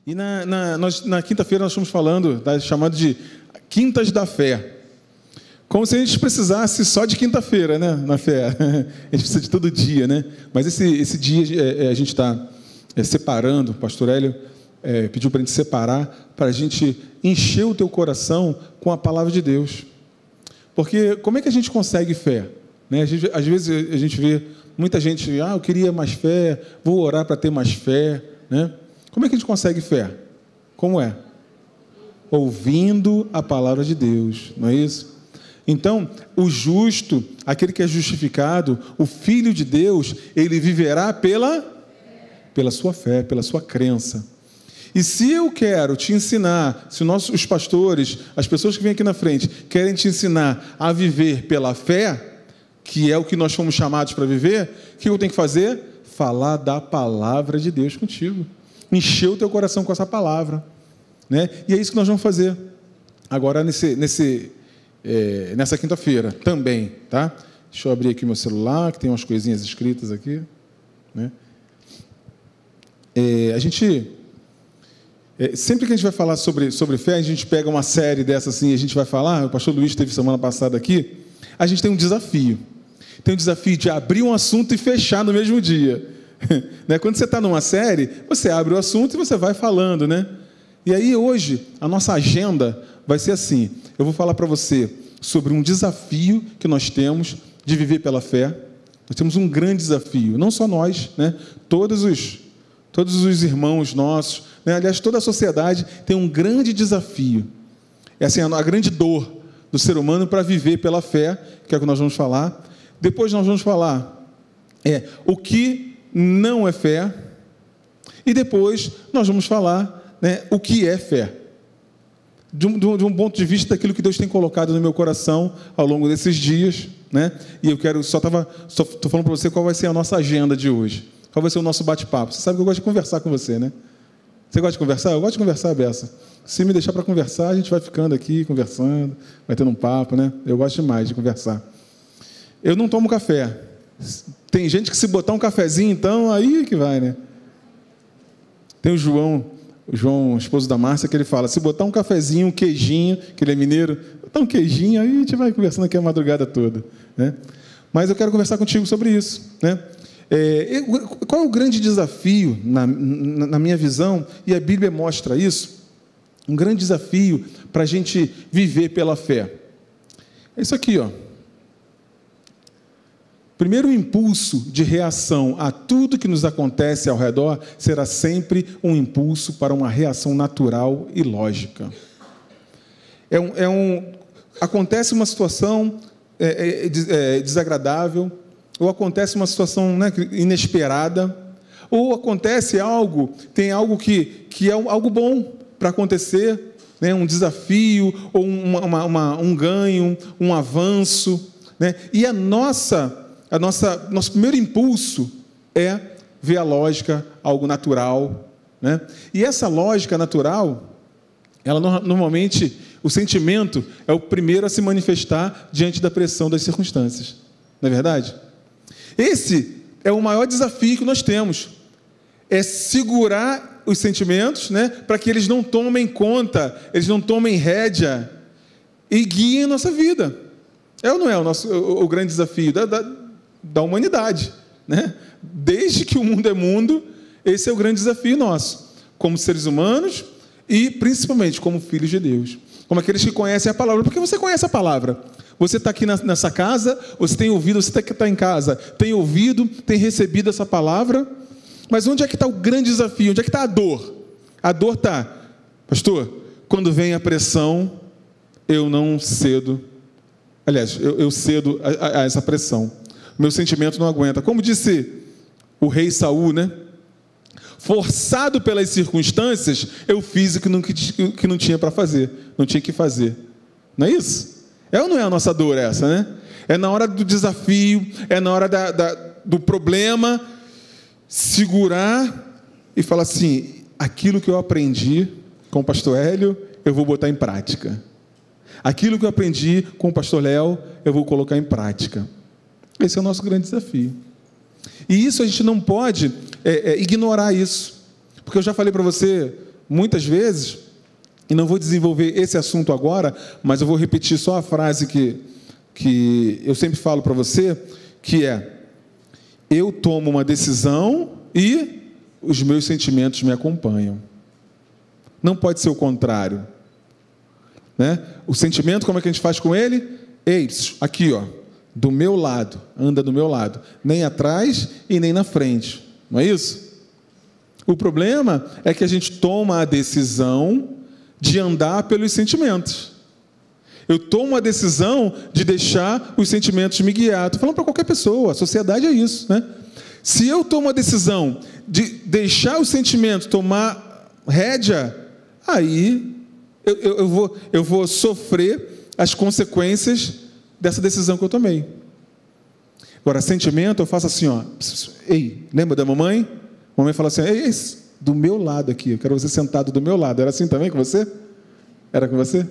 E na quinta-feira nós estamos falando da chamada de Quintas da Fé. Como se a gente precisasse só de quinta-feira, né? Na fé. A gente precisa de todo dia, né? Mas esse dia a gente está separando. O pastor Hélio pediu para a gente separar, para a gente encher o teu coração com a palavra de Deus. Porque como é que a gente consegue fé? Né? Às vezes a gente vê muita gente, eu queria mais fé, vou orar para ter mais fé. Né? Como é que a gente consegue fé? Como é? Ouvindo a palavra de Deus, não é isso? Então, o justo, aquele que é justificado, o Filho de Deus, ele viverá pela sua fé, pela sua crença. E se eu quero te ensinar, se os pastores, as pessoas que vêm aqui na frente, querem te ensinar a viver pela fé, que é o que nós fomos chamados para viver, o que eu tenho que fazer? Falar da palavra de Deus contigo. Encher o teu coração com essa palavra. Né? E é isso que nós vamos fazer agora nessa quinta-feira também, tá? Deixa eu abrir aqui meu celular, que tem umas coisinhas escritas aqui, né? Sempre que a gente vai falar sobre fé, a gente pega uma série dessa assim, a gente vai falar, o pastor Luiz esteve semana passada aqui, a gente tem um desafio. Tem um desafio de abrir um assunto e fechar no mesmo dia. Né? Quando você está numa série, você abre o assunto e você vai falando, né? E aí hoje, a nossa agenda vai ser assim, eu vou falar para você sobre um desafio que nós temos de viver pela fé. Nós temos um grande desafio, não só nós, né? Todos os irmãos nossos, né? Aliás, toda a sociedade tem um grande desafio. É assim, a grande dor do ser humano para viver pela fé, que é o que nós vamos falar. Depois nós vamos falar o que não é fé. E depois nós vamos falar, né, o que é fé. De um ponto de vista daquilo que Deus tem colocado no meu coração ao longo desses dias, né? E eu quero, estou falando para você qual vai ser a nossa agenda de hoje. Qual vai ser o nosso bate-papo. Você sabe que eu gosto de conversar com você, né? Você gosta de conversar? Eu gosto de conversar, Bessa. Se me deixar para conversar, a gente vai ficando aqui, conversando, vai tendo um papo, né? Eu gosto demais de conversar. Eu não tomo café. Tem gente que se botar um cafezinho, então, aí que vai, né? Tem o João, esposo da Márcia, que ele fala, se botar um cafezinho, um queijinho, que ele é mineiro, botar um queijinho, aí a gente vai conversando aqui a madrugada toda, né? Mas eu quero conversar contigo sobre isso, né? Qual é o grande desafio, na minha visão, e a Bíblia mostra isso, um grande desafio para a gente viver pela fé. É isso aqui, ó. Primeiro impulso de reação a tudo que nos acontece ao redor será sempre um impulso para uma reação natural e lógica. Acontece uma situação desagradável, ou acontece uma situação, né, inesperada, ou acontece algo, tem algo que é algo bom para acontecer, né, um desafio, ou um ganho, um avanço, né? E nosso primeiro impulso é ver a lógica, algo natural, né? E essa lógica natural, ela normalmente, o sentimento é o primeiro a se manifestar diante da pressão das circunstâncias, não é verdade? Esse é o maior desafio que nós temos, é segurar os sentimentos, né, para que eles não tomem conta, eles não tomem rédea e guiem a nossa vida. É ou não é o grande desafio da humanidade, né? Desde que o mundo é mundo, esse é o grande desafio nosso, como seres humanos e principalmente como filhos de Deus, como aqueles que conhecem a palavra, porque você conhece a palavra. Você está aqui nessa casa, você tem ouvido, você que está em casa, tem ouvido, tem recebido essa palavra, mas onde é que está o grande desafio? Onde é que está a dor? A dor está, pastor, quando vem a pressão, eu não cedo. Aliás, eu cedo a essa pressão. Meu sentimento não aguenta. Como disse o rei Saul, né? Forçado pelas circunstâncias, eu fiz o que não tinha para fazer, não tinha que fazer. Não é isso? É ou não é a nossa dor essa, né? É na hora do desafio, é na hora do problema, segurar e falar assim, aquilo que eu aprendi com o pastor Hélio, eu vou botar em prática. Aquilo que eu aprendi com o pastor Léo, eu vou colocar em prática. Esse é o nosso grande desafio. E isso a gente não pode ignorar isso. Porque eu já falei para você muitas vezes, e não vou desenvolver esse assunto agora, mas eu vou repetir só a frase que eu sempre falo para você, que é: eu tomo uma decisão e os meus sentimentos me acompanham. Não pode ser o contrário, né? O sentimento, como é que a gente faz com ele? Ei, aqui, ó, do meu lado, anda do meu lado, nem atrás e nem na frente, não é isso? O problema é que a gente toma a decisão de andar pelos sentimentos. Eu tomo a decisão de deixar os sentimentos me guiar. Estou falando para qualquer pessoa, a sociedade é isso, né? Se eu tomo a decisão de deixar os sentimentos tomar rédea, aí eu vou sofrer as consequências dessa decisão que eu tomei. Agora, sentimento, eu faço assim, ó. Ei, lembra da mamãe? A mamãe fala assim: ei, do meu lado aqui, eu quero você sentado do meu lado. Era assim também com você? Era com você?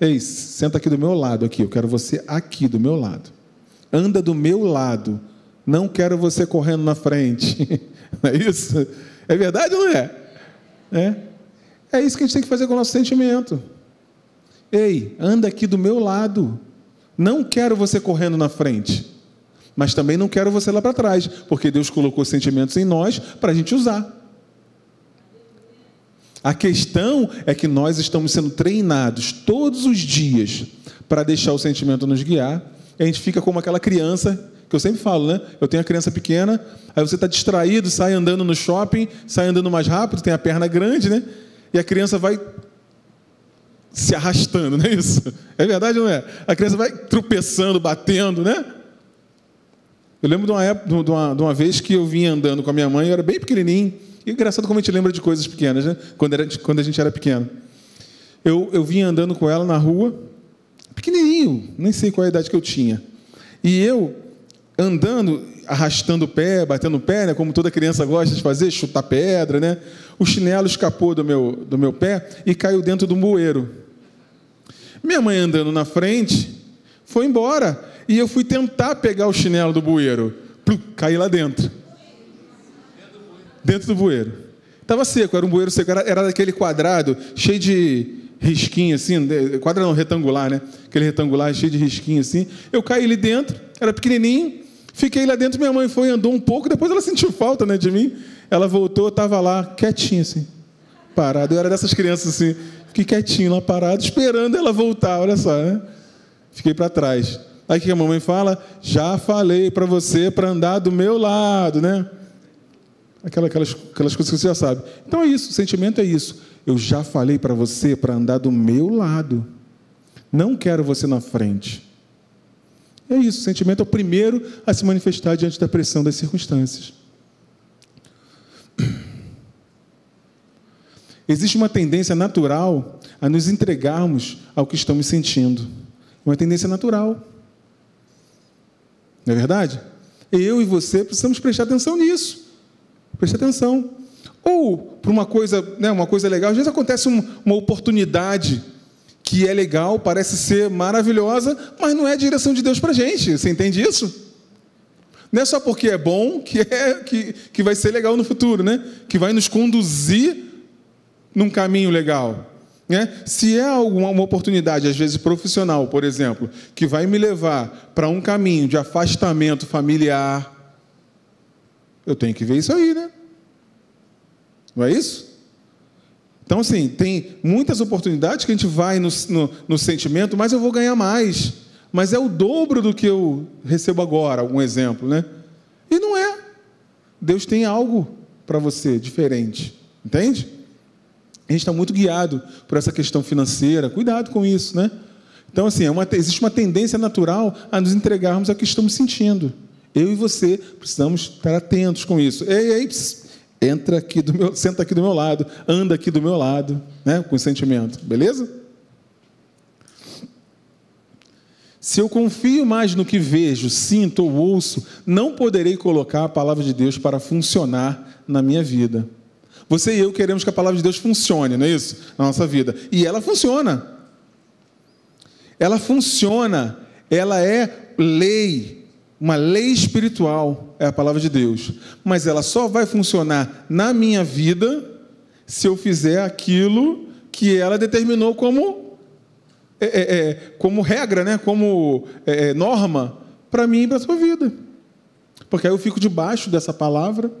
Ei, senta aqui do meu lado aqui, eu quero você aqui do meu lado. Anda do meu lado. Não quero você correndo na frente. Não é isso? É verdade ou não é? É isso que a gente tem que fazer com o nosso sentimento. Ei, anda aqui do meu lado. Não quero você correndo na frente, mas também não quero você lá para trás, porque Deus colocou sentimentos em nós para a gente usar. A questão é que nós estamos sendo treinados todos os dias para deixar o sentimento nos guiar, e a gente fica como aquela criança, que eu sempre falo, né? Eu tenho a criança pequena, aí você está distraído, sai andando no shopping, sai andando mais rápido, tem a perna grande, né? E a criança vai se arrastando, não é isso? É verdade ou não é? A criança vai tropeçando, batendo, né? Eu lembro de uma vez que eu vinha andando com a minha mãe, eu era bem pequenininho, e engraçado como a gente lembra de coisas pequenas, né? Quando a gente era pequeno. Eu vinha andando com ela na rua, pequenininho, nem sei qual a idade que eu tinha. E eu, andando, arrastando o pé, batendo o pé, né? Como toda criança gosta de fazer, chutar pedra, né? O chinelo escapou do meu pé e caiu dentro do bueiro. Minha mãe andando na frente, foi embora. E eu fui tentar pegar o chinelo do bueiro. Caí lá dentro. Dentro do bueiro. Estava seco, era um bueiro seco. Era daquele quadrado, cheio de risquinho assim. Quadrado não, retangular, né? Aquele retangular cheio de risquinho assim. Eu caí ali dentro, era pequenininho. Fiquei lá dentro, minha mãe foi, andou um pouco. Depois ela sentiu falta, né, de mim. Ela voltou, estava lá, quietinha assim. Parado. Eu era dessas crianças assim. Fiquei quietinho lá parado, esperando ela voltar, olha só, né? Fiquei para trás. Aí o que a mamãe fala? Já falei para você para andar do meu lado, né? Aquelas coisas que você já sabe. Então é isso, o sentimento é isso. Eu já falei para você para andar do meu lado. Não quero você na frente. É isso, o sentimento é o primeiro a se manifestar diante da pressão das circunstâncias. Existe uma tendência natural a nos entregarmos ao que estamos sentindo. Uma tendência natural. Não é verdade? Eu e você precisamos prestar atenção nisso. Prestar atenção. Ou, para uma coisa, né, uma coisa legal, às vezes acontece uma oportunidade que é legal, parece ser maravilhosa, mas não é a direção de Deus para a gente. Você entende isso? Não é só porque é bom que vai ser legal no futuro, né? Que vai nos conduzir num caminho legal, né? Se é uma oportunidade, às vezes profissional, por exemplo, que vai me levar para um caminho de afastamento familiar, eu tenho que ver isso aí, né? Não é isso? Então, assim, tem muitas oportunidades que a gente vai no sentimento, mas eu vou ganhar mais. Mas é o dobro do que eu recebo agora, algum exemplo, né? E não é. Deus tem algo para você diferente, entende? A gente está muito guiado por essa questão financeira. Cuidado com isso, né? Então, assim, existe uma tendência natural a nos entregarmos ao que estamos sentindo. Eu e você precisamos estar atentos com isso. Ei, senta aqui do meu lado, anda aqui do meu lado, né? Com o sentimento, beleza? Se eu confio mais no que vejo, sinto ou ouço, não poderei colocar a palavra de Deus para funcionar na minha vida. Você e eu queremos que a palavra de Deus funcione, não é isso? Na nossa vida. E ela funciona. Ela funciona. Ela é lei. Uma lei espiritual é a palavra de Deus. Mas ela só vai funcionar na minha vida se eu fizer aquilo que ela determinou como regra, né? Como norma para mim e para a sua vida. Porque aí eu fico debaixo dessa palavra,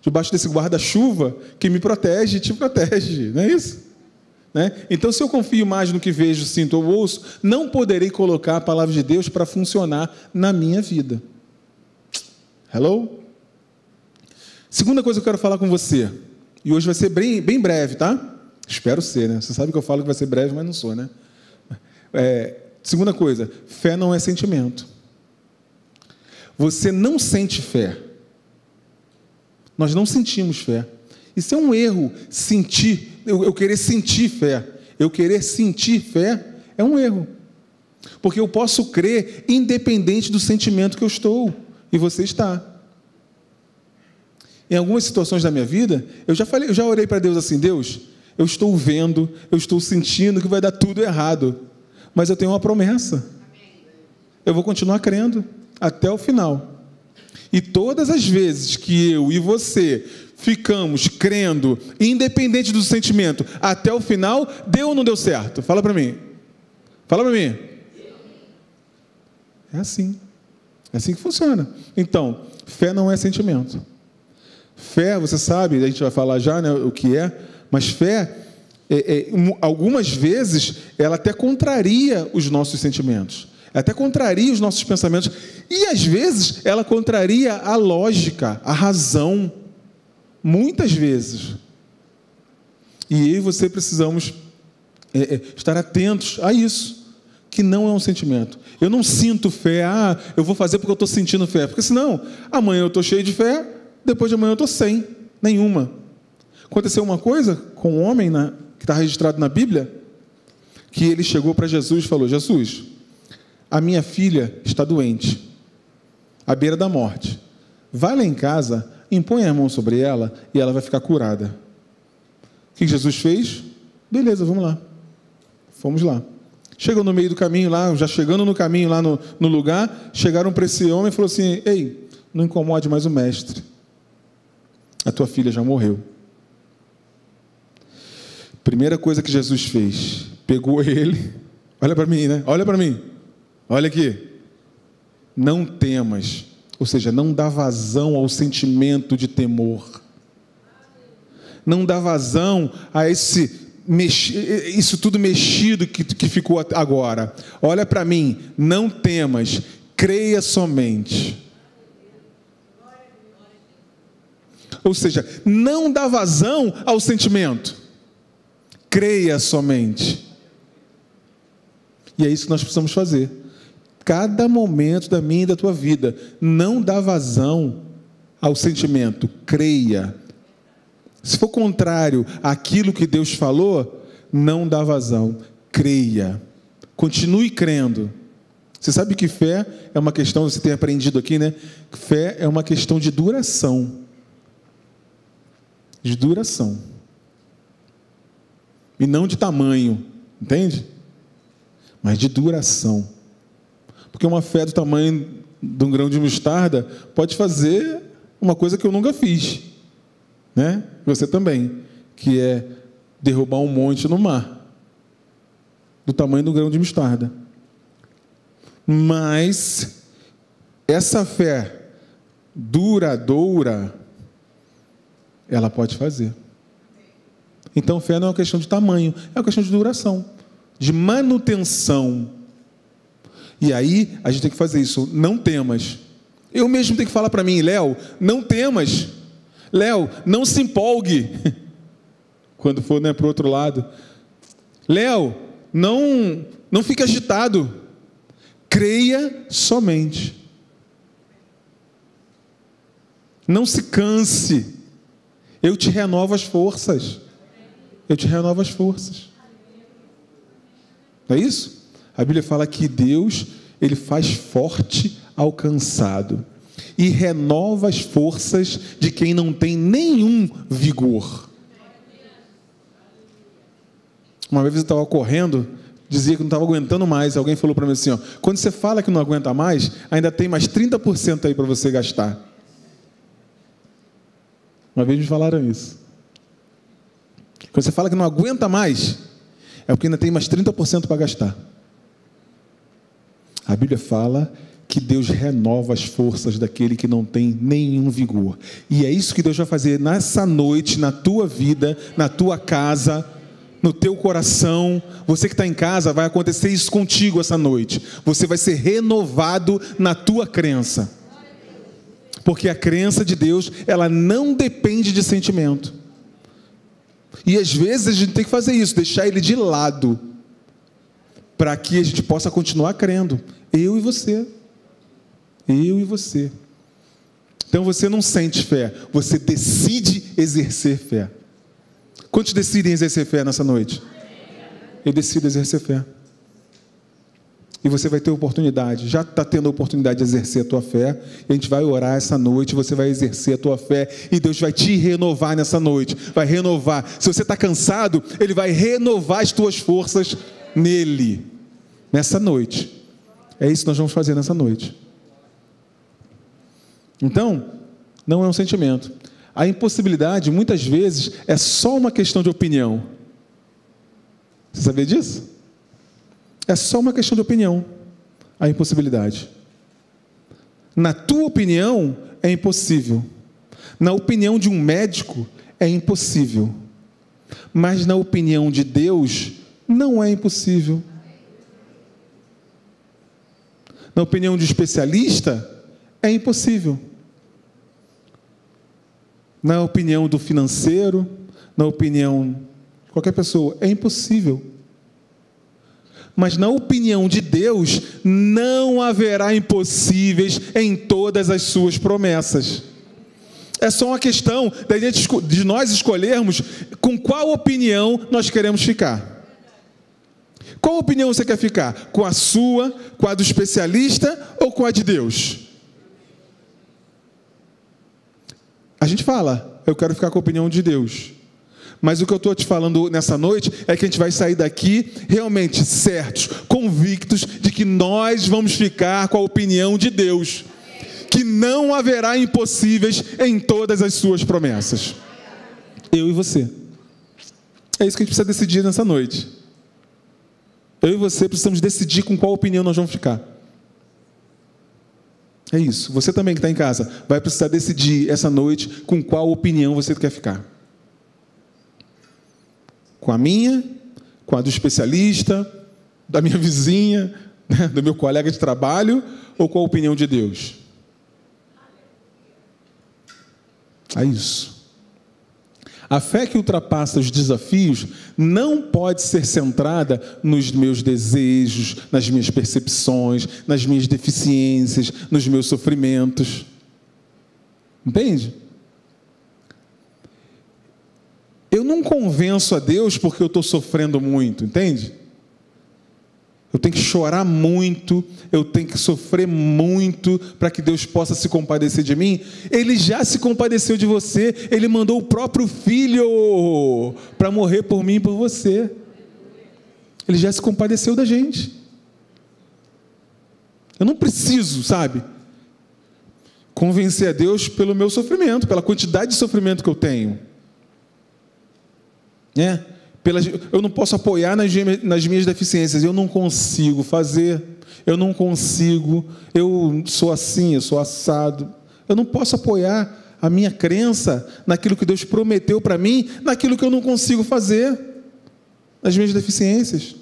debaixo desse guarda-chuva que me protege e te protege, não é isso? Né? Então, se eu confio mais no que vejo, sinto ou ouço, não poderei colocar a palavra de Deus para funcionar na minha vida. Hello? Segunda coisa que eu quero falar com você, e hoje vai ser bem breve, tá? Espero ser, né? Você sabe que eu falo que vai ser breve, mas não sou, né? Segunda coisa, fé não é sentimento. Você não sente fé. Nós não sentimos fé. Isso é um erro, sentir, eu querer sentir fé. Eu querer sentir fé é um erro. Porque eu posso crer independente do sentimento que eu estou e você está. Em algumas situações da minha vida, eu já orei para Deus assim: Deus, eu estou vendo, eu estou sentindo que vai dar tudo errado, mas eu tenho uma promessa. Eu vou continuar crendo até o final. E todas as vezes que eu e você ficamos crendo, independente do sentimento, até o final, deu ou não deu certo? Fala para mim. Fala para mim. É assim. É assim que funciona. Então, fé não é sentimento. Fé, você sabe, a gente vai falar já, né, o que é, mas fé, algumas vezes, ela até contraria os nossos sentimentos. Até contraria os nossos pensamentos. E, às vezes, ela contraria a lógica, a razão. Muitas vezes. E eu e você precisamos estar atentos a isso, que não é um sentimento. Eu não sinto fé, eu vou fazer porque eu estou sentindo fé. Porque senão, amanhã eu estou cheio de fé, depois de amanhã eu estou sem nenhuma. Aconteceu uma coisa com um homem que está registrado na Bíblia, que ele chegou para Jesus e falou: Jesus, a minha filha está doente, à beira da morte. Vai lá em casa, impõe a mão sobre ela e ela vai ficar curada. O que Jesus fez? Beleza, vamos lá. Fomos lá. Chegou no meio do caminho lá, já chegando no caminho lá no lugar, chegaram para esse homem e falou assim: ei, não incomode mais o mestre. A tua filha já morreu. Primeira coisa que Jesus fez, pegou ele, olha para mim, né? Olha para mim. Olha aqui. Não temas. Ou seja, não dá vazão ao sentimento de temor. Não dá vazão a isso tudo mexido que ficou agora. Olha para mim, não temas, creia somente. Ou seja, não dá vazão ao sentimento. Creia somente. E é isso que nós precisamos fazer. Cada momento da minha e da tua vida, não dá vazão ao sentimento, creia. Se for contrário àquilo que Deus falou, não dá vazão, creia. Continue crendo. Você sabe que fé é uma questão, você tem aprendido aqui, né? Fé é uma questão de duração. De duração. E não de tamanho, entende? Mas de duração. Porque uma fé do tamanho de um grão de mostarda pode fazer uma coisa que eu nunca fiz, né? Você também, que é derrubar um monte no mar, do tamanho do grão de mostarda. Mas essa fé duradoura, ela pode fazer. Então, fé não é uma questão de tamanho, é uma questão de duração, de manutenção. E aí, a gente tem que fazer isso. Não temas. Eu mesmo tenho que falar para mim: Léo, não temas. Léo, não se empolgue. Quando for, né, para o outro lado. Léo, não fique agitado. Creia somente. Não se canse. Eu te renovo as forças. Eu te renovo as forças. Não é isso? A Bíblia fala que Deus, Ele faz forte ao cansado e renova as forças de quem não tem nenhum vigor. Uma vez eu estava correndo, dizia que não estava aguentando mais. Alguém falou para mim assim: quando você fala que não aguenta mais, ainda tem mais 30% aí para você gastar. Uma vez me falaram isso. Quando você fala que não aguenta mais, é porque ainda tem mais 30% para gastar. A Bíblia fala que Deus renova as forças daquele que não tem nenhum vigor. E é isso que Deus vai fazer nessa noite, na tua vida, na tua casa, no teu coração. Você que está em casa, vai acontecer isso contigo essa noite. Você vai ser renovado na tua crença. Porque a crença de Deus, ela não depende de sentimento. E às vezes a gente tem que fazer isso, deixar ele de lado, para que a gente possa continuar crendo. Eu e você. Eu e você. Então você não sente fé, você decide exercer fé. Quantos decidem exercer fé nessa noite? Eu decido exercer fé. E você vai ter oportunidade, já está tendo a oportunidade de exercer a tua fé. E a gente vai orar essa noite, você vai exercer a tua fé. E Deus vai te renovar nessa noite. Vai renovar. Se você está cansado, Ele vai renovar as tuas forças nele. Nessa noite. É isso que nós vamos fazer nessa noite. Então, não é um sentimento. A impossibilidade, muitas vezes, é só uma questão de opinião. Você sabia disso? É só uma questão de opinião, a impossibilidade. Na tua opinião, é impossível. Na opinião de um médico, é impossível. Mas na opinião de Deus, não é impossível. Na opinião de um especialista, é impossível. Na opinião do financeiro, na opinião de qualquer pessoa, é impossível. Mas na opinião de Deus, não haverá impossíveis em todas as suas promessas. É só uma questão de nós escolhermos com qual opinião nós queremos ficar. Qual opinião você quer ficar? Com a sua, com a do especialista ou com a de Deus? A gente fala, eu quero ficar com a opinião de Deus. Mas o que eu estou te falando nessa noite é que a gente vai sair daqui realmente certos, convictos de que nós vamos ficar com a opinião de Deus. Que não haverá impossíveis em todas as suas promessas. Eu e você. É isso que a gente precisa decidir nessa noite. Eu e você precisamos decidir com qual opinião nós vamos ficar. É isso. Você também que está em casa vai precisar decidir essa noite com qual opinião você quer ficar. Com a minha, com a do especialista, da minha vizinha, do meu colega de trabalho, ou com a opinião de Deus? É isso. A fé que ultrapassa os desafios não pode ser centrada nos meus desejos, nas minhas percepções, nas minhas deficiências, nos meus sofrimentos. Entende? Eu não convenço a Deus porque eu estou sofrendo muito, entende? Eu tenho que chorar muito, eu tenho que sofrer muito para que Deus possa se compadecer de mim. Ele já se compadeceu de você, Ele mandou o próprio Filho para morrer por mim e por você. Ele já se compadeceu da gente. Eu não preciso, sabe, convencer a Deus pelo meu sofrimento, pela quantidade de sofrimento que eu tenho. Eu não posso apoiar nas minhas deficiências. Eu não consigo fazer. Eu não consigo. Eu sou assim, eu sou assado. Eu não posso apoiar a minha crença naquilo que Deus prometeu para mim, naquilo que eu não consigo fazer, nas minhas deficiências.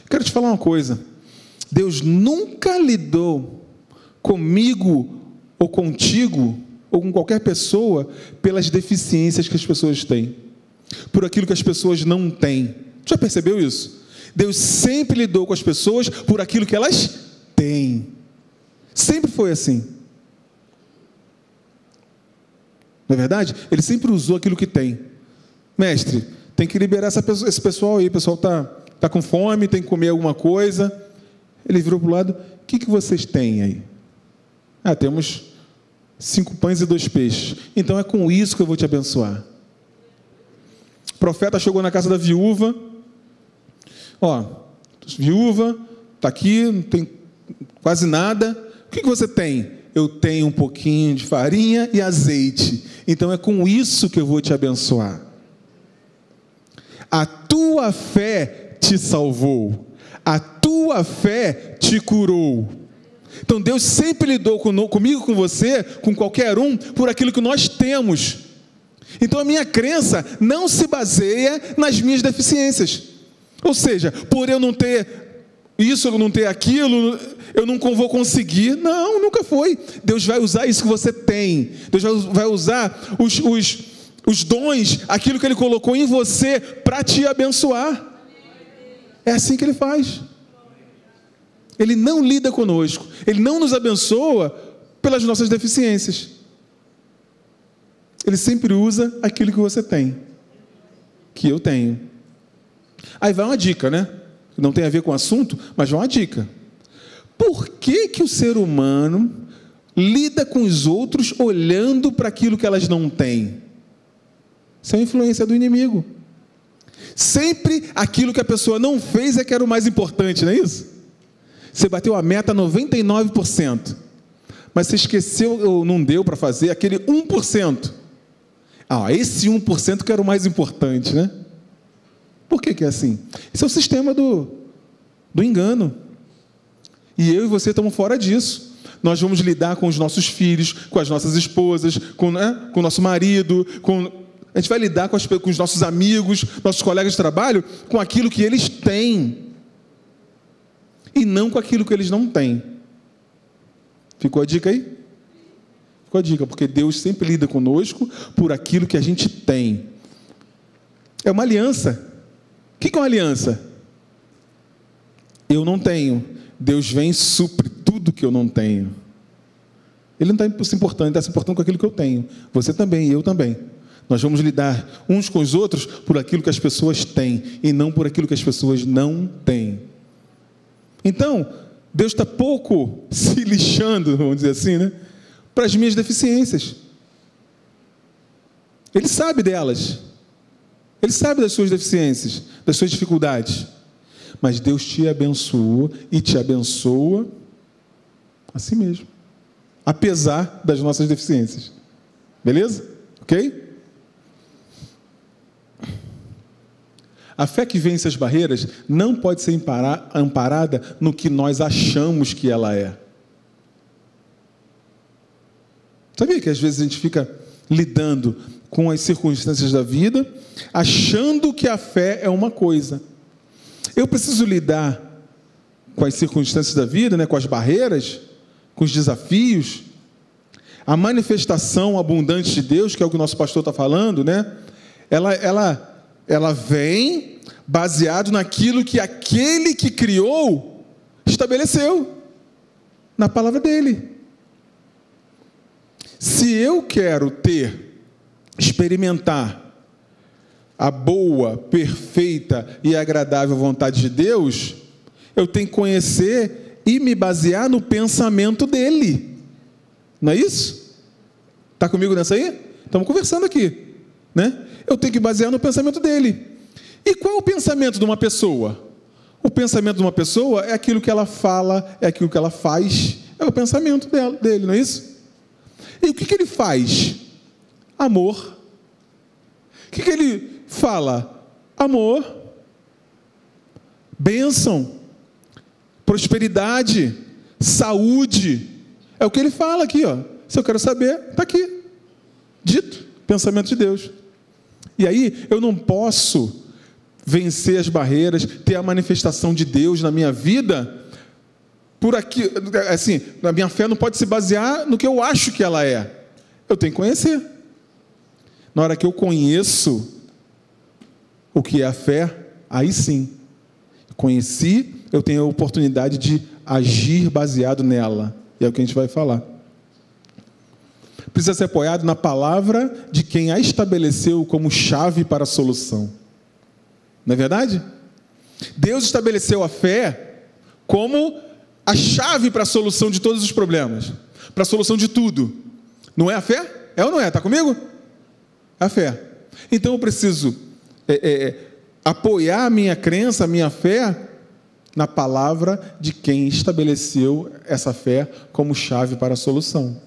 Quero te falar uma coisa. Deus nunca lidou comigo ou contigo ou com qualquer pessoa, pelas deficiências que as pessoas têm, por aquilo que as pessoas não têm. Já percebeu isso? Deus sempre lidou com as pessoas por aquilo que elas têm. Sempre foi assim. Não é verdade? Ele sempre usou aquilo que tem. Mestre, tem que liberar esse pessoal aí, o pessoal está com fome, tem que comer alguma coisa. Ele virou para o lado, o que vocês têm aí? Temos 5 pães e 2 peixes. Então é com isso que eu vou te abençoar. O profeta chegou na casa da viúva. Viúva, está aqui, não tem quase nada. O que você tem? Eu tenho um pouquinho de farinha e azeite. Então é com isso que eu vou te abençoar. A tua fé te salvou. A tua fé te curou. Então Deus sempre lidou comigo, com você, com qualquer um, por aquilo que nós temos. Então a minha crença não se baseia nas minhas deficiências. Ou seja, por eu não ter isso, eu não ter aquilo, eu não vou conseguir. Não, nunca foi. Deus vai usar isso que você tem. Deus vai usar os dons, aquilo que Ele colocou em você para te abençoar. É assim que Ele faz. Ele não lida conosco. Ele não nos abençoa pelas nossas deficiências. Ele sempre usa aquilo que você tem, que eu tenho. Aí vai uma dica, né? Não tem a ver com o assunto, mas vai uma dica. Por que o ser humano lida com os outros olhando para aquilo que elas não têm? Isso é uma influência do inimigo. Sempre aquilo que a pessoa não fez é que era o mais importante, não é isso? Você bateu a meta 99%, mas você esqueceu ou não deu para fazer aquele 1%. Esse 1% que era o mais importante, né? Por que é assim? Esse é o sistema do engano. E eu e você estamos fora disso. Nós vamos lidar com os nossos filhos, com as nossas esposas, com o nosso marido, a gente vai lidar com os nossos amigos, nossos colegas de trabalho, com aquilo que eles têm. E não com aquilo que eles não têm. Ficou a dica aí? Ficou a dica, porque Deus sempre lida conosco por aquilo que a gente tem. É uma aliança. O que é uma aliança? Eu não tenho. Deus vem e supre tudo que eu não tenho. Ele não está se importando, ele está se importando com aquilo que eu tenho. Você também e eu também. Nós vamos lidar uns com os outros por aquilo que as pessoas têm e não por aquilo que as pessoas não têm. Então, Deus está pouco se lixando, vamos dizer assim, né? Para as minhas deficiências. Ele sabe delas. Ele sabe das suas deficiências, das suas dificuldades. Mas Deus te abençoou e te abençoa assim mesmo. Apesar das nossas deficiências. Beleza? Ok? A fé que vence as barreiras não pode ser amparada no que nós achamos que ela é. Sabia que às vezes a gente fica lidando com as circunstâncias da vida, achando que a fé é uma coisa. Eu preciso lidar com as circunstâncias da vida, né, com as barreiras, com os desafios. A manifestação abundante de Deus, que é o que o nosso pastor está falando, né? Ela vem baseado naquilo que aquele que criou estabeleceu, na palavra dele. Se eu quero experimentar a boa, perfeita e agradável vontade de Deus, eu tenho que conhecer e me basear no pensamento dele. Não é isso? Está comigo nessa aí? Estamos conversando aqui, né? Eu tenho que basear no pensamento dele. E qual é o pensamento de uma pessoa? O pensamento de uma pessoa é aquilo que ela fala, é aquilo que ela faz, é o pensamento dele, não é isso? E o que ele faz? Amor. O que ele fala? Amor, bênção, prosperidade, saúde. É o que ele fala aqui, ó. Se eu quero saber, está aqui. Dito, pensamento de Deus. E aí, eu não posso vencer as barreiras, ter a manifestação de Deus na minha vida, por aqui, assim, a minha fé não pode se basear no que eu acho que ela é. Eu tenho que conhecer. Na hora que eu conheço o que é a fé, aí sim, conheci, eu tenho a oportunidade de agir baseado nela. E é o que a gente vai falar. Precisa ser apoiado na palavra de quem a estabeleceu como chave para a solução. Não é verdade? Deus estabeleceu a fé como a chave para a solução de todos os problemas, para a solução de tudo. Não é a fé? É ou não é? Está comigo? É a fé. Então eu preciso apoiar a minha crença, a minha fé, na palavra de quem estabeleceu essa fé como chave para a solução.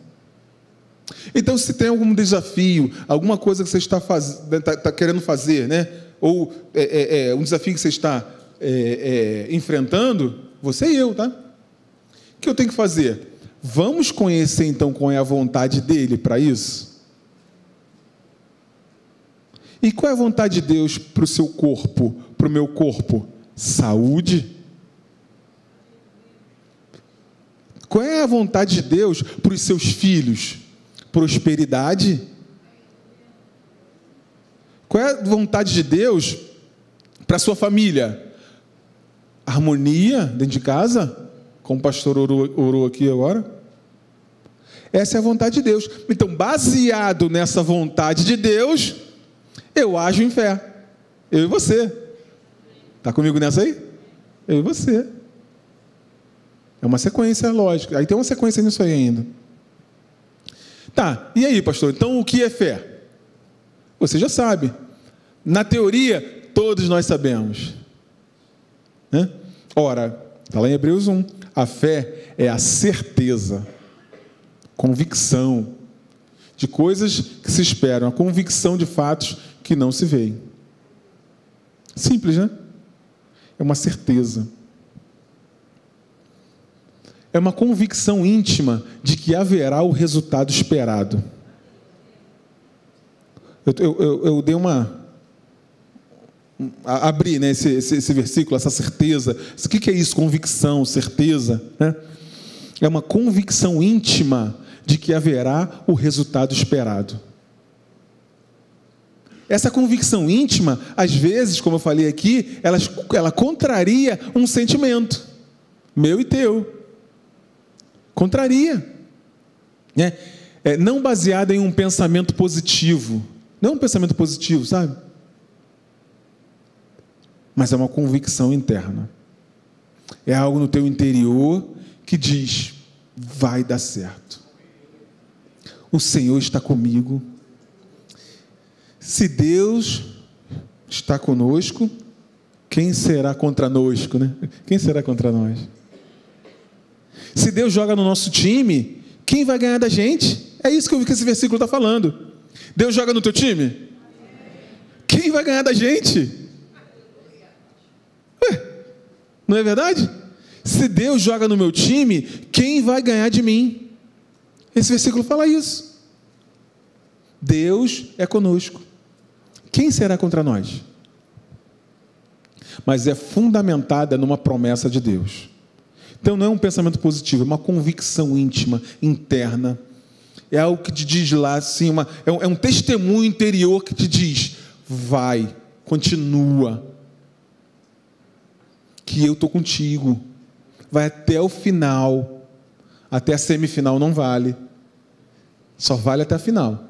Então, se tem algum desafio, alguma coisa que você está querendo fazer, né? Ou um desafio que você está enfrentando, você e eu, tá? O que eu tenho que fazer? Vamos conhecer então qual é a vontade dele para isso? E qual é a vontade de Deus para o seu corpo, para o meu corpo? Saúde. Qual é a vontade de Deus para os seus filhos? Prosperidade. Qual é a vontade de Deus para a sua família? Harmonia dentro de casa? Como o pastor orou aqui agora. Essa é a vontade de Deus. Então, baseado nessa vontade de Deus, eu ajo em fé. Eu e você. Está comigo nessa aí? Eu e você. É uma sequência lógica. Aí tem uma sequência nisso aí ainda. Tá, e aí, pastor? Então, o que é fé? Você já sabe. Na teoria, todos nós sabemos. Né? Ora, está lá em Hebreus 1. A fé é a certeza, convicção de coisas que se esperam, a convicção de fatos que não se veem. Simples, né? É uma certeza. É uma convicção íntima de que haverá o resultado esperado. Eu dei abri, né, esse versículo, essa certeza. O que é isso? Convicção, certeza, né? É uma convicção íntima de que haverá o resultado esperado. Essa convicção íntima, às vezes, como eu falei aqui, ela contraria um sentimento, meu e teu. Contraria. Né? Não baseada em um pensamento positivo. Não um pensamento positivo, sabe? Mas é uma convicção interna. É algo no teu interior que diz, vai dar certo. O Senhor está comigo. Se Deus está conosco, quem será contra nós, né? Quem será contra nós? Se Deus joga no nosso time, quem vai ganhar da gente? É isso que esse versículo está falando. Deus joga no teu time? Quem vai ganhar da gente? Não é verdade? Se Deus joga no meu time, quem vai ganhar de mim? Esse versículo fala isso. Deus é conosco. Quem será contra nós? Mas é fundamentada numa promessa de Deus. Então não é um pensamento positivo, é uma convicção íntima, interna. É algo que te diz lá assim, é um testemunho interior que te diz, vai, continua. Que eu estou contigo. Vai até o final. Até a semifinal não vale. Só vale até a final.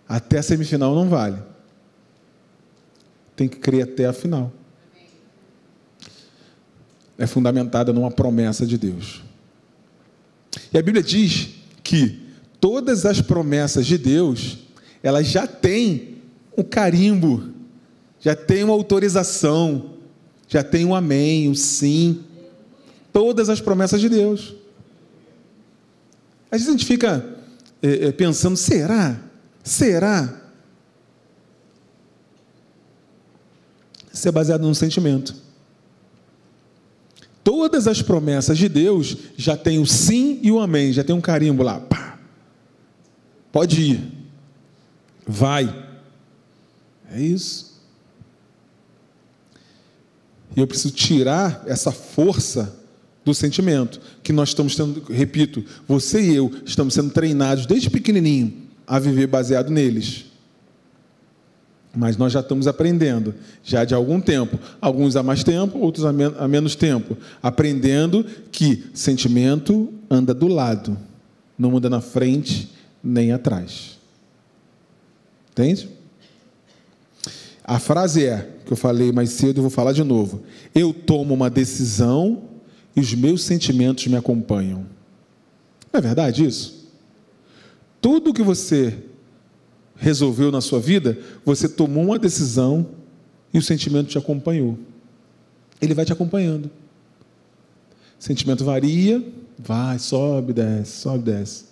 Até a semifinal não vale. Tem que crer até a final. É fundamentada numa promessa de Deus. E a Bíblia diz que todas as promessas de Deus, elas já têm um carimbo, já têm uma autorização, já tem um amém, um sim. Todas as promessas de Deus. Às vezes a gente fica pensando, será? Será? Isso é baseado num sentimento. Todas as promessas de Deus já tem o sim e o amém, já tem um carimbo lá. Pá. Pode ir. Vai. É isso. E eu preciso tirar essa força do sentimento que nós estamos tendo, repito, você e eu estamos sendo treinados desde pequenininho a viver baseado neles. Mas nós já estamos aprendendo, já de algum tempo, alguns há mais tempo, outros há menos tempo, aprendendo que sentimento anda do lado, não anda na frente nem atrás. Entende? A frase que eu falei mais cedo, eu vou falar de novo. Eu tomo uma decisão e os meus sentimentos me acompanham. Não é verdade isso? Tudo que você resolveu na sua vida, você tomou uma decisão e o sentimento te acompanhou. Ele vai te acompanhando. Sentimento varia, vai, sobe, desce.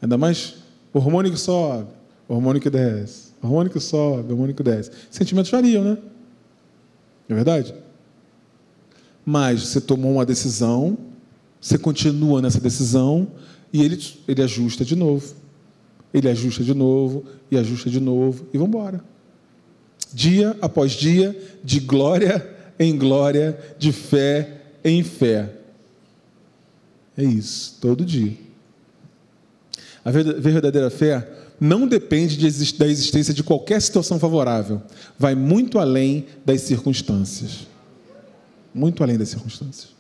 Ainda mais hormônio que sobe, hormônio que desce, hormônio que sobe, hormônio que desce. Sentimentos variam, né? Não é verdade? Mas você tomou uma decisão, você continua nessa decisão e ele ajusta de novo. Ele ajusta de novo e ajusta de novo e vamos embora. Dia após dia, de glória em glória, de fé em fé. É isso, todo dia. A verdadeira fé não depende da existência de qualquer situação favorável. Vai muito além das circunstâncias. Muito além das circunstâncias.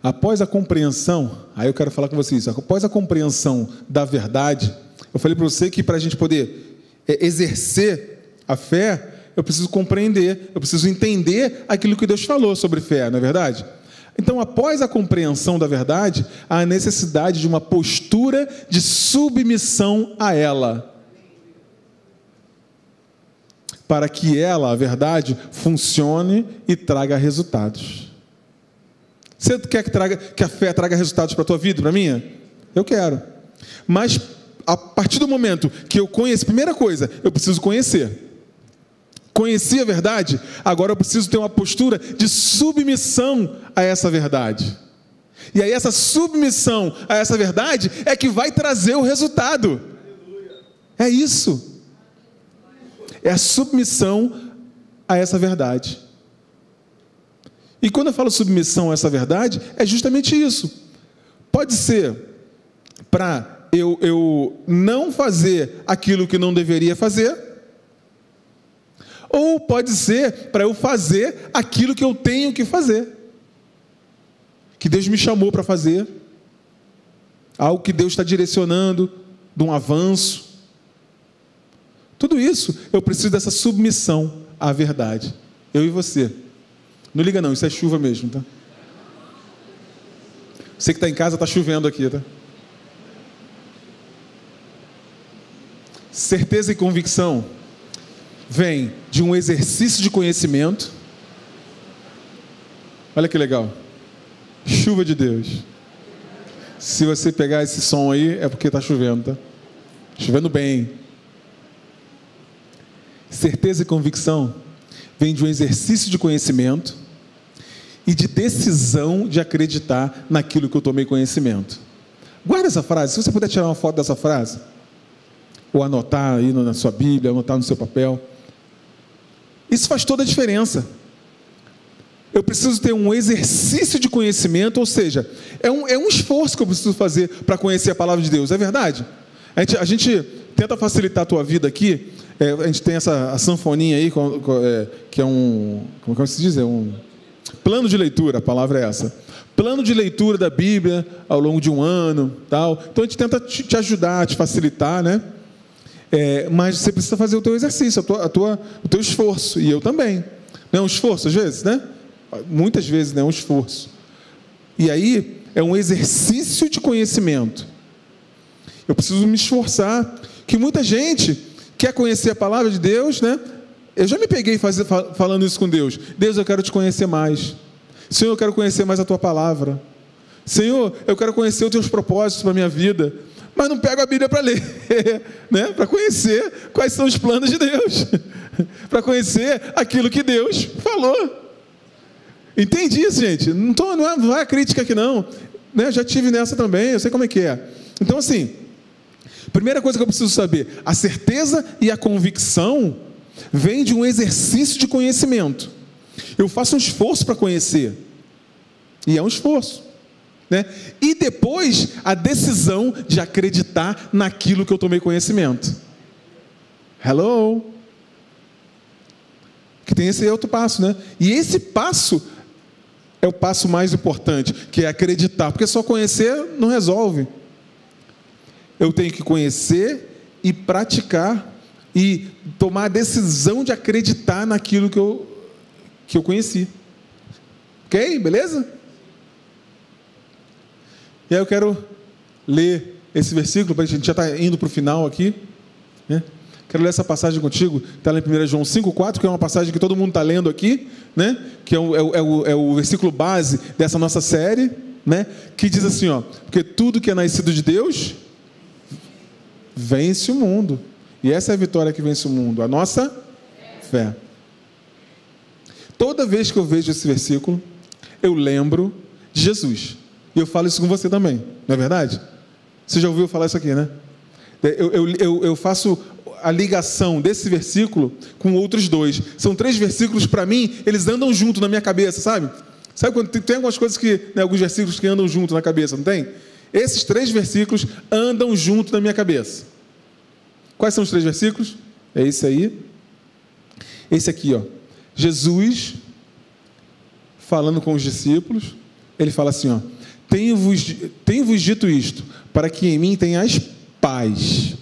Após a compreensão, aí eu quero falar com vocês, após a compreensão da verdade, eu falei para você que para a gente poder exercer a fé, eu preciso compreender, eu preciso entender aquilo que Deus falou sobre fé, não é verdade? Então, após a compreensão da verdade, há a necessidade de uma postura de submissão a ela, para que ela, a verdade, funcione e traga resultados. Você quer que a fé traga resultados para a tua vida, para a minha? Eu quero. Mas, a partir do momento que eu conheço, primeira coisa, eu preciso conhecer. Conheci a verdade, agora eu preciso ter uma postura de submissão a essa verdade. E aí essa submissão a essa verdade é que vai trazer o resultado. É isso. É a submissão a essa verdade. E quando eu falo submissão a essa verdade, é justamente isso. Pode ser para eu não fazer aquilo que não deveria fazer, ou pode ser para eu fazer aquilo que eu tenho que fazer, que Deus me chamou para fazer, algo que Deus está direcionando, de um avanço. Tudo isso, eu preciso dessa submissão à verdade. Eu e você. Não liga não, isso é chuva mesmo, tá? Você que está em casa, está chovendo aqui, tá? Certeza e convicção vem de um exercício de conhecimento. Olha que legal. Chuva de Deus. Se você pegar esse som aí, é porque está chovendo, tá? Chovendo bem. Certeza e convicção vem de um exercício de conhecimento e de decisão de acreditar naquilo que eu tomei conhecimento. Guarda essa frase. Se você puder tirar uma foto dessa frase, ou anotar aí na sua Bíblia, anotar no seu papel. Isso faz toda a diferença. Eu preciso ter um exercício de conhecimento, ou seja, é um esforço que eu preciso fazer para conhecer a palavra de Deus, é verdade? A gente tenta facilitar a tua vida aqui, a gente tem a sanfoninha aí, que é como se diz? É um plano de leitura, a palavra é essa. Plano de leitura da Bíblia ao longo de um ano, tal. Então a gente tenta te ajudar, te facilitar, né? Mas você precisa fazer o teu exercício, o teu esforço, e eu também. Não é um esforço às vezes, né? Muitas vezes não é um esforço. E aí é um exercício de conhecimento. Eu preciso me esforçar, que muita gente quer conhecer a palavra de Deus, né? Eu já me peguei falando isso com Deus. Deus, eu quero te conhecer mais. Senhor, eu quero conhecer mais a tua palavra. Senhor, eu quero conhecer os teus propósitos para a minha vida. Mas não pego a Bíblia para ler, né? Para conhecer quais são os planos de Deus, para conhecer aquilo que Deus falou. Entende isso, gente? Não é crítica aqui não, né? Eu já tive nessa também, eu sei como é que é. Então assim, primeira coisa que eu preciso saber, a certeza e a convicção vem de um exercício de conhecimento. Eu faço um esforço para conhecer, e é um esforço, né? E depois a decisão de acreditar naquilo que eu tomei conhecimento. Hello? Que tem esse outro passo, né? E esse passo é o passo mais importante, que é acreditar, porque só conhecer não resolve. Eu tenho que conhecer e praticar e tomar a decisão de acreditar naquilo que eu conheci. Ok? Beleza? E aí eu quero ler esse versículo, a gente já está indo para o final aqui, né? Quero ler essa passagem contigo, está lá em 1 João 5,4, que é uma passagem que todo mundo está lendo aqui, né? Que é o versículo base dessa nossa série, né? Que diz assim, ó, porque tudo que é nascido de Deus vence o mundo. E essa é a vitória que vence o mundo, a nossa fé. Toda vez que eu vejo esse versículo, eu lembro de Jesus. E eu falo isso com você também, não é verdade? Você já ouviu falar isso aqui, né? Eu faço a ligação desse versículo com outros dois. São 3 versículos, para mim, eles andam junto na minha cabeça, sabe? Sabe quando tem algumas coisas que, né, alguns versículos que andam junto na cabeça, não tem? Esses 3 versículos andam junto na minha cabeça. Quais são os 3 versículos? É esse aí. Esse aqui, ó. Jesus, falando com os discípulos, ele fala assim, ó, tenho-vos dito isto, para que em mim tenhais paz.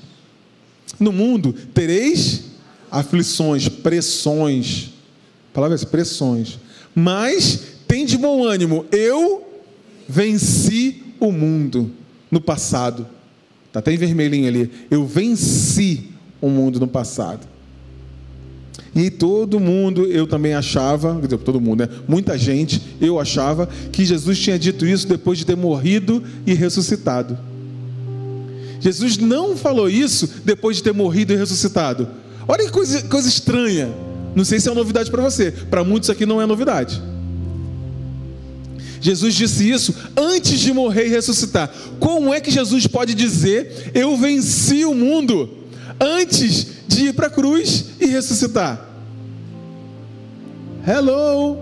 No mundo tereis aflições, pressões. A palavra é pressões. Mas tem de bom ânimo. Eu venci o mundo no passado. Está até em vermelhinho ali. Eu venci o mundo no passado. E todo mundo, eu também achava, quer dizer, todo mundo, né? Muita gente, eu achava que Jesus tinha dito isso depois de ter morrido e ressuscitado. Jesus não falou isso depois de ter morrido e ressuscitado. Olha que coisa estranha. Não sei se é uma novidade para você. Para muitos aqui não é novidade. Jesus disse isso antes de morrer e ressuscitar. Como é que Jesus pode dizer, eu venci o mundo, antes de ir para a cruz e ressuscitar? Hello.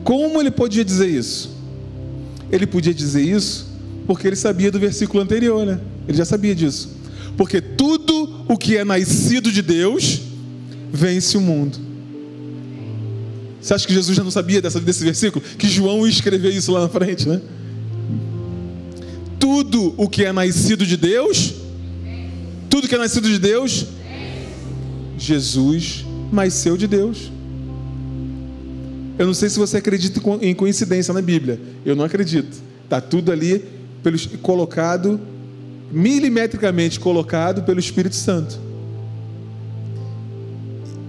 Como ele podia dizer isso? Ele podia dizer isso porque ele sabia do versículo anterior, né? Ele já sabia disso. Porque tudo o que é nascido de Deus vence o mundo. Você acha que Jesus já não sabia desse versículo? Que João escreveu isso lá na frente, né? Tudo o que é nascido de Deus, tudo que é nascido de Deus, Jesus nasceu de Deus. Eu não sei se você acredita em coincidência na Bíblia. Eu não acredito. Está tudo ali colocado, milimetricamente colocado pelo Espírito Santo.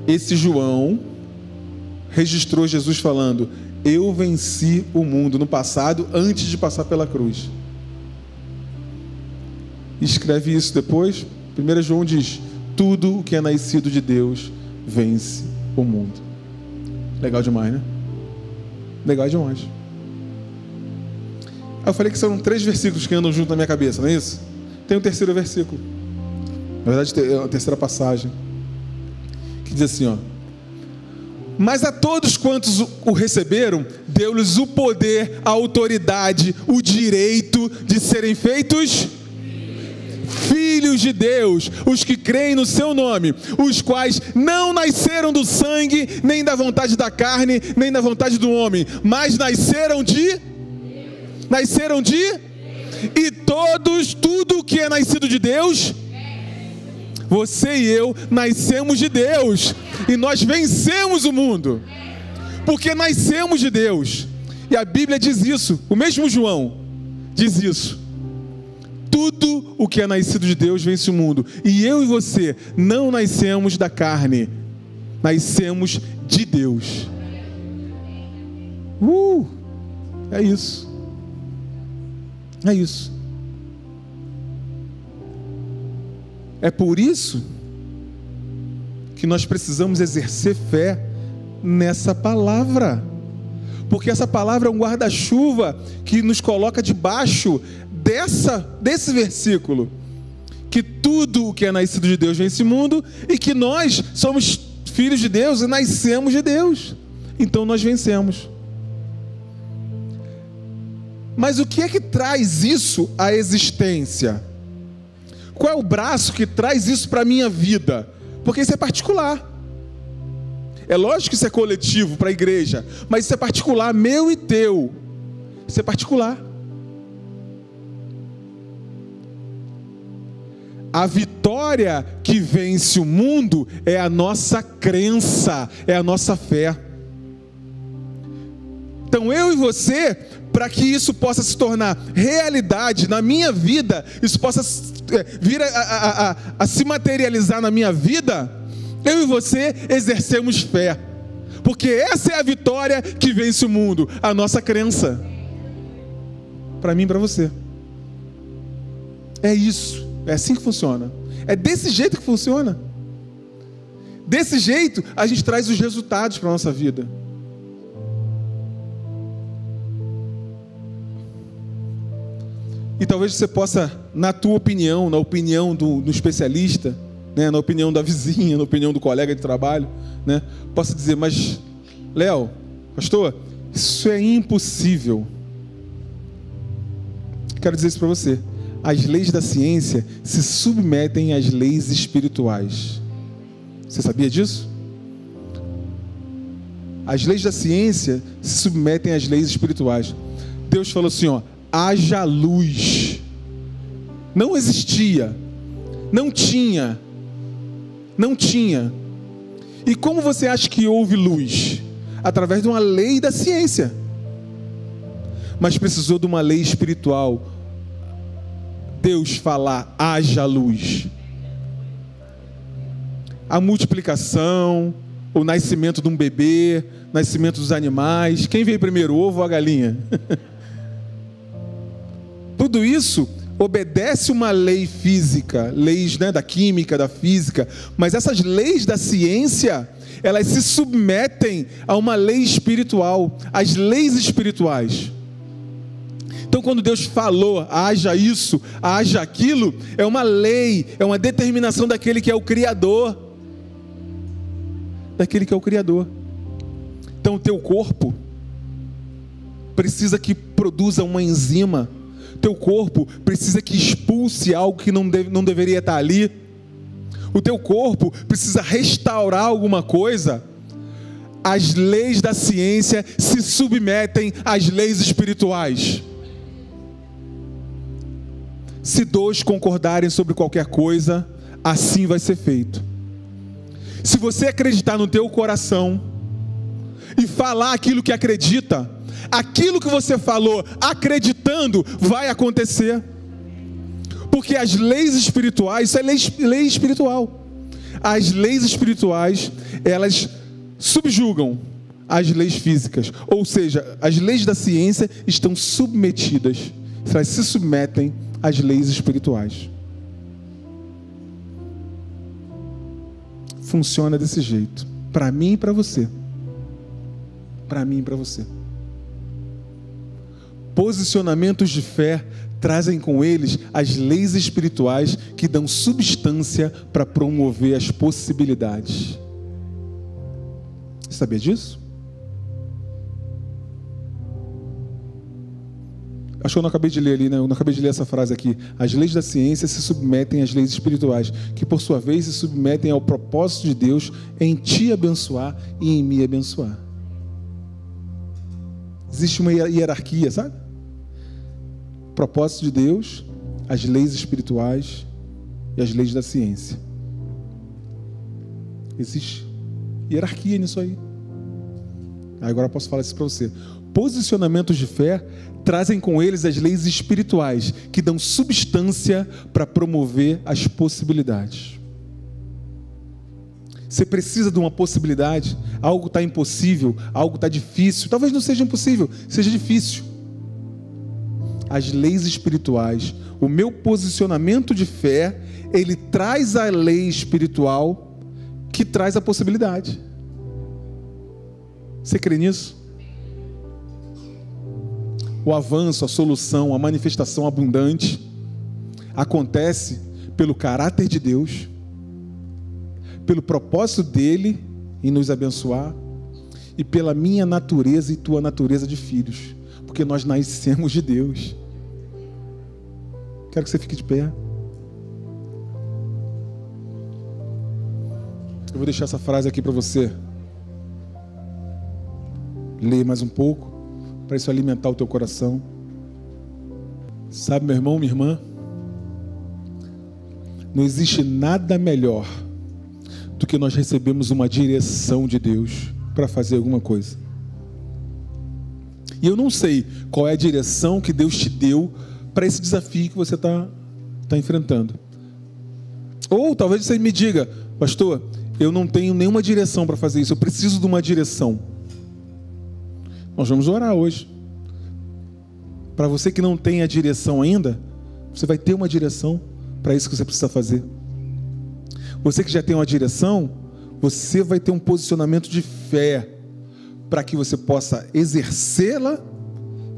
Esse João registrou Jesus falando, eu venci o mundo no passado, antes de passar pela cruz. Escreve isso depois. 1 João diz, tudo o que é nascido de Deus vence o mundo. Legal demais, né? Legal demais. Eu falei que são 3 versículos que andam junto na minha cabeça, não é isso? Tem um terceiro versículo. Na verdade, é a terceira passagem. Que diz assim, ó. Mas a todos quantos o receberam, deu-lhes o poder, a autoridade, o direito de serem feitos filhos de Deus, os que creem no seu nome, os quais não nasceram do sangue, nem da vontade da carne, nem da vontade do homem, mas nasceram de... E tudo que é nascido de Deus, você e eu nascemos de Deus, e nós vencemos o mundo, porque nascemos de Deus. E a Bíblia diz isso, o mesmo João diz isso. Tudo o que é nascido de Deus vence o mundo. E eu e você não nascemos da carne, nascemos de Deus. É isso. É isso. É por isso que nós precisamos exercer fé nessa palavra. Porque essa palavra é um guarda-chuva que nos coloca debaixo desse versículo. Que tudo o que é nascido de Deus vence o mundo, e que nós somos filhos de Deus e nascemos de Deus. Então nós vencemos. Mas o que é que traz isso à existência? Qual é o braço que traz isso para a minha vida? Porque isso é particular. É lógico que isso é coletivo para a igreja, mas isso é particular, meu e teu. Isso é particular. A vitória que vence o mundo é a nossa crença, é a nossa fé. Então eu e você, para que isso possa se tornar realidade na minha vida, isso possa vir a se materializar na minha vida, eu e você exercemos fé. Porque essa é a vitória que vence o mundo, a nossa crença. Para mim e para você. É isso, é assim que funciona. É desse jeito que funciona. Desse jeito a gente traz os resultados para a nossa vida. E talvez você possa, na tua opinião, na opinião do especialista, né, na opinião da vizinha, na opinião do colega de trabalho, né, possa dizer, mas, Léo, pastor, isso é impossível. Quero dizer isso para você. As leis da ciência se submetem às leis espirituais. Você sabia disso? As leis da ciência se submetem às leis espirituais. Deus falou assim, ó, haja luz. Não existia. Não tinha. E como você acha que houve luz? Através de uma lei da ciência. Mas precisou de uma lei espiritual. Deus falar, haja luz. A multiplicação, o nascimento de um bebê, nascimento dos animais. Quem veio primeiro, o ovo ou a galinha? Tudo isso obedece uma lei física, leis, né, da química, da física, mas essas leis da ciência, elas se submetem a uma lei espiritual, as leis espirituais. Então quando Deus falou, haja isso, haja aquilo, é uma lei, é uma determinação daquele que é o Criador. Daquele que é o Criador. Então o teu corpo precisa que produza uma enzima. Teu corpo precisa que expulse algo que não deveria estar ali. O teu corpo precisa restaurar alguma coisa. As leis da ciência se submetem às leis espirituais. Se dois concordarem sobre qualquer coisa, assim vai ser feito. Se você acreditar no teu coração e falar aquilo que acredita, aquilo que você falou acreditando vai acontecer. Porque as leis espirituais, isso é lei espiritual. As leis espirituais, elas subjugam as leis físicas. Ou seja, as leis da ciência estão submetidas. Elas se submetem às leis espirituais. Funciona desse jeito. Para mim e para você. Para mim e para você. Posicionamentos de fé trazem com eles as leis espirituais que dão substância para promover as possibilidades. Você sabia disso? Acho que eu não acabei de ler ali, né? Eu não acabei de ler essa frase aqui. As leis da ciência se submetem às leis espirituais, que por sua vez se submetem ao propósito de Deus em te abençoar e em me abençoar. Existe uma hierarquia, sabe? Propósito de Deus, as leis espirituais e as leis da ciência. Existe hierarquia nisso aí. Agora eu posso falar isso para você. Posicionamentos de fé trazem com eles as leis espirituais que dão substância para promover as possibilidades. Você precisa de uma possibilidade, algo está impossível, algo está difícil, talvez não seja impossível, seja difícil. As leis espirituais, o meu posicionamento de fé, ele traz a lei espiritual que traz a possibilidade. Você crê nisso? O avanço, a solução, a manifestação abundante acontece pelo caráter de Deus, pelo propósito dele em nos abençoar e pela minha natureza e tua natureza de filhos, porque nós nascemos de Deus. Quero que você fique de pé. Eu vou deixar essa frase aqui para você ler mais um pouco, para isso alimentar o teu coração. Sabe, meu irmão, minha irmã, não existe nada melhor do que nós recebemos uma direção de Deus para fazer alguma coisa. E eu não sei qual é a direção que Deus te deu para esse desafio que você está está enfrentando. Ou talvez você me diga, pastor, eu não tenho nenhuma direção para fazer isso, eu preciso de uma direção. Nós vamos orar hoje. Para você que não tem a direção ainda, você vai ter uma direção para isso que você precisa fazer. Você que já tem uma direção, você vai ter um posicionamento de fé para que você possa exercê-la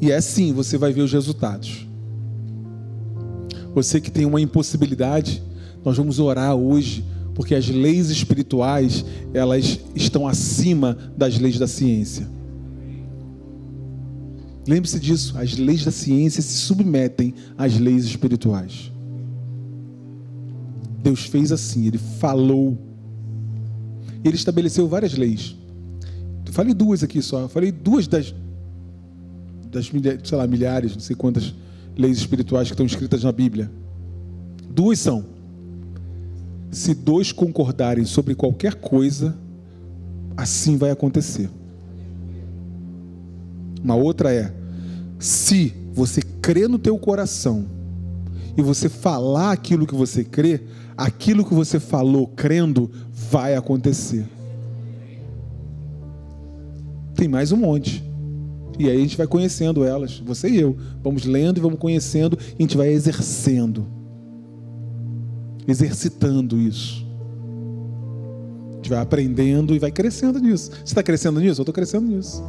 e assim você vai ver os resultados. Você que tem uma impossibilidade, nós vamos orar hoje, porque as leis espirituais, elas estão acima das leis da ciência. Lembre-se disso, as leis da ciência se submetem às leis espirituais. Deus fez assim, Ele falou. Ele estabeleceu várias leis. Eu falei duas aqui só, eu falei duas das sei lá, milhares, não sei quantas leis espirituais que estão escritas na Bíblia. Duas são: se dois concordarem sobre qualquer coisa, assim vai acontecer. Uma outra é: se você crê no teu coração e você falar aquilo que você crê, aquilo que você falou crendo vai acontecer. Tem mais um monte. E aí a gente vai conhecendo elas, você e eu. Vamos lendo e vamos conhecendo, e a gente vai exercendo. Exercitando isso. A gente vai aprendendo e vai crescendo nisso. Você está crescendo nisso? Eu estou crescendo nisso.